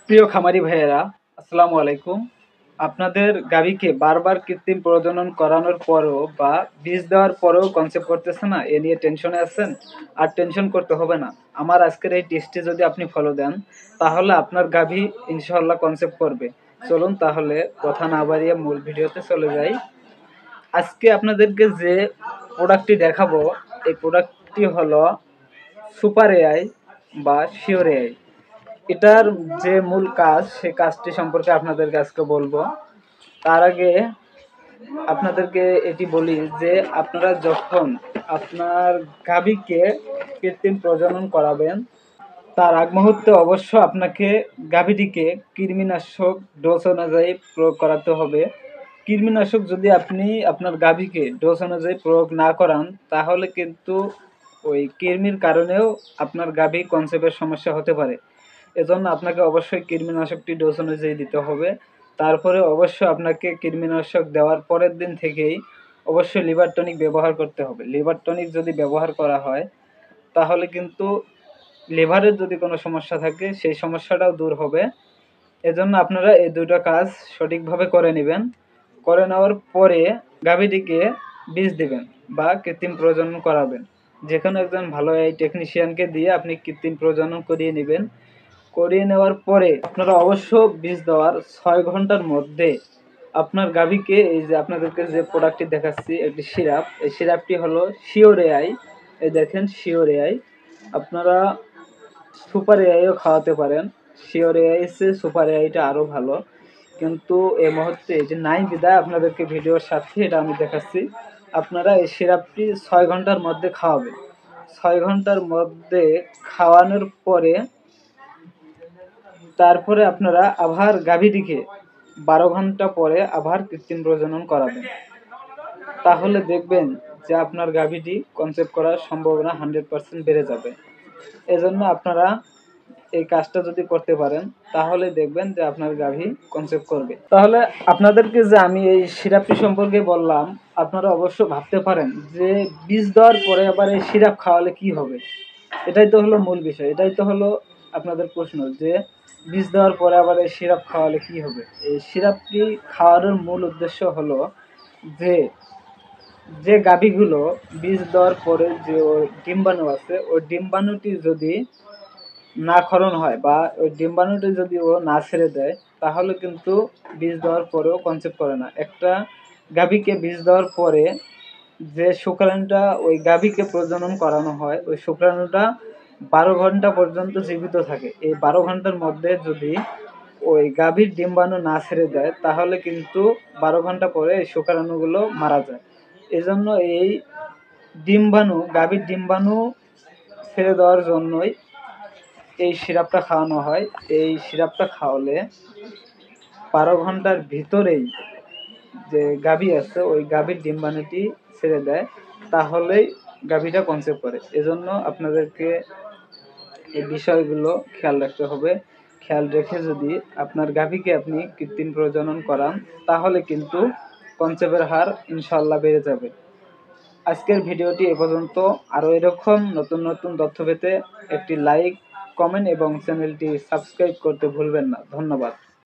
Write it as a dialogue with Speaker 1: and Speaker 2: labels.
Speaker 1: প্রিয় খামারি ভাইয়েরা, আসসালামু আলাইকুম। আপনাদের গাভীকে বারবার কৃত্রিম প্রজনন করানোর পরও বা বীজ দেওয়ার পরেও কনসেপ্ট করতেছে না, এ নিয়ে টেনশনে আছেন। আর টেনশন করতে হবে না। আমার আজকের এই টিপসটি যদি আপনি ফলো দেন, তাহলে আপনার গাভী ইনশাআল্লাহ কনসেপ্ট করবে। চলুন তাহলে কথা না বাড়িয়ে মূল ভিডিওতে চলে যাই। আজকে আপনাদেরকে যে প্রোডাক্টটি দেখাবো, এই প্রোডাক্টটি হলো সুপার এআই বা শিওর এআই। এটার যে মূল কাজ, সেই কাজটি সম্পর্কে আপনাদেরকে আজকে বলবো। তার আগে আপনাদেরকে এটি বলি যে আপনারা যখন আপনার গাভীকে কৃত্রিম প্রজনন করাবেন, তার আগ মুহূর্তে অবশ্য আপনাকে গাভীটিকে কৃমিনাশক ডোজ অনুযায়ী প্রয়োগ করাতে হবে। কৃমিনাশক যদি আপনি আপনার গাভীকে ডোজ অনুযায়ী প্রয়োগ না করান, তাহলে কিন্তু ওই কৃমির কারণেও আপনার গাভী কনসেপ্টের সমস্যা হতে পারে। এজন্য আপনাকে অবশ্যই কৃমিনাশকটি ডোজ অনুযায়ী দিতে হবে। তারপরে অবশ্যই আপনাকে কৃমিনাশক দেওয়ার পরের দিন থেকেই অবশ্যই লিভার টনিক ব্যবহার করতে হবে। লিভার টনিক যদি ব্যবহার করা হয়, তাহলে কিন্তু লিভারের যদি কোনো সমস্যা থাকে, সেই সমস্যাটাও দূর হবে। এজন্য আপনারা এই দুটো কাজ সঠিকভাবে করে নেবেন। করে নেওয়ার পরে গাভীটিকে বীজ দিবেন বা কৃত্রিম প্রজনন করাবেন। যেকোনো একজন ভালো এই টেকনিশিয়ানকে দিয়ে আপনি কৃত্রিম প্রজনন করিয়ে নেবেন। করিয়ে নেওয়ার পরে আপনারা অবশ্য বীজ দেওয়ার 6 ঘন্টার মধ্যে আপনার গাভীকে, এই যে আপনাদেরকে যে প্রোডাক্টটি দেখাচ্ছি, একটি সিরাপ, এই সিরাপটি হলো শিওর এআই। এই দেখেন শিওর এআই। আপনারা সুপার এআইও খাওয়াতে পারেন। শিওর এআই এসে সুপার এআইটা আরও ভালো, কিন্তু এই মুহূর্তে এটি নাই বিদায় আপনাদেরকে ভিডিওর সাথে এটা আমি দেখাচ্ছি। আপনারা এই সিরাপটি 6 ঘন্টার মধ্যে খাওয়াবেন। 6 ঘন্টার মধ্যে খাওয়ানোর পরে তারপরে আপনারা আবার গাভীটিকে 12 ঘন্টা পরে আবার কৃত্রিম প্রজনন করাবেন। তাহলে দেখবেন যে আপনার গাভীটি কনসেপ্ট করার সম্ভাবনা 100% বেড়ে যাবে। এজন্য আপনারা এই কাজটা যদি করতে পারেন, তাহলে দেখবেন যে আপনার গাভী কনসেপ্ট করবে। তাহলে আপনাদেরকে যে আমি এই সিরাপটি সম্পর্কে বললাম, আপনারা অবশ্য ভাবতে পারেন যে বীজ দেওয়ার পরে আবার এই সিরাপ খাওয়ালে কি হবে। এটাই তো হলো মূল বিষয়, এটাই তো হলো আপনাদের প্রশ্ন যে বীজ দেওয়ার পরে আবার এই সিরাপ খাওয়ালে কি হবে। এই সিরাপটি খাওয়ানোর মূল উদ্দেশ্য হলো যে যে গাভীগুলো বীজ দেওয়ার পরে যে ওর ডিম্বাণু আছে, ওই ডিম্বাণুটি যদি না ক্ষরণ হয় বা ওই ডিম্বাণুটি যদি ও না ছেড়ে দেয়, তাহলে কিন্তু বীজ দেওয়ার পরেও কনসেপ্ট করে না। একটা গাভীকে বীজ দেওয়ার পরে যে শুক্রাণুটা ওই গাভীকে প্রজনন করানো হয়, ওই শুক্রাণুটা 12 ঘন্টা পর্যন্ত জীবিত থাকে। এই 12 ঘন্টার মধ্যে যদি ওই গাভীর ডিম্বাণু না ছেড়ে দেয়, তাহলে কিন্তু 12 ঘন্টা পরে এই শুক্রাণুগুলো মারা যায়। এজন্য এই ডিম্বাণু, গাভীর ডিম্বাণু ছেড়ে দেওয়ার জন্যই এই সিরাপটা খাওয়ানো হয়। এই সিরাপটা খাওয়ালে 12 ঘন্টার ভিতরেই যে গাভী আছে, ওই গাভীর ডিম্বাণুটি ছেড়ে দেয়, তাহলেই গাভীটা কনসেপ্ট করে। এজন্য আপনাদেরকে এই বিষয়গুলো খেয়াল রাখতে হবে। খেয়াল রেখে যদি আপনার গাভীকে আপনি কৃত্রিম প্রজনন করান, তাহলে কিন্তু কনসেপ্টের হার ইনশাআল্লাহ বেড়ে যাবে। আজকের ভিডিওটি এ পর্যন্ত। আরও এরকম নতুন নতুন তথ্য পেতে একটি লাইক, কমেন্ট এবং চ্যানেলটি সাবস্ক্রাইব করতে ভুলবেন না। ধন্যবাদ।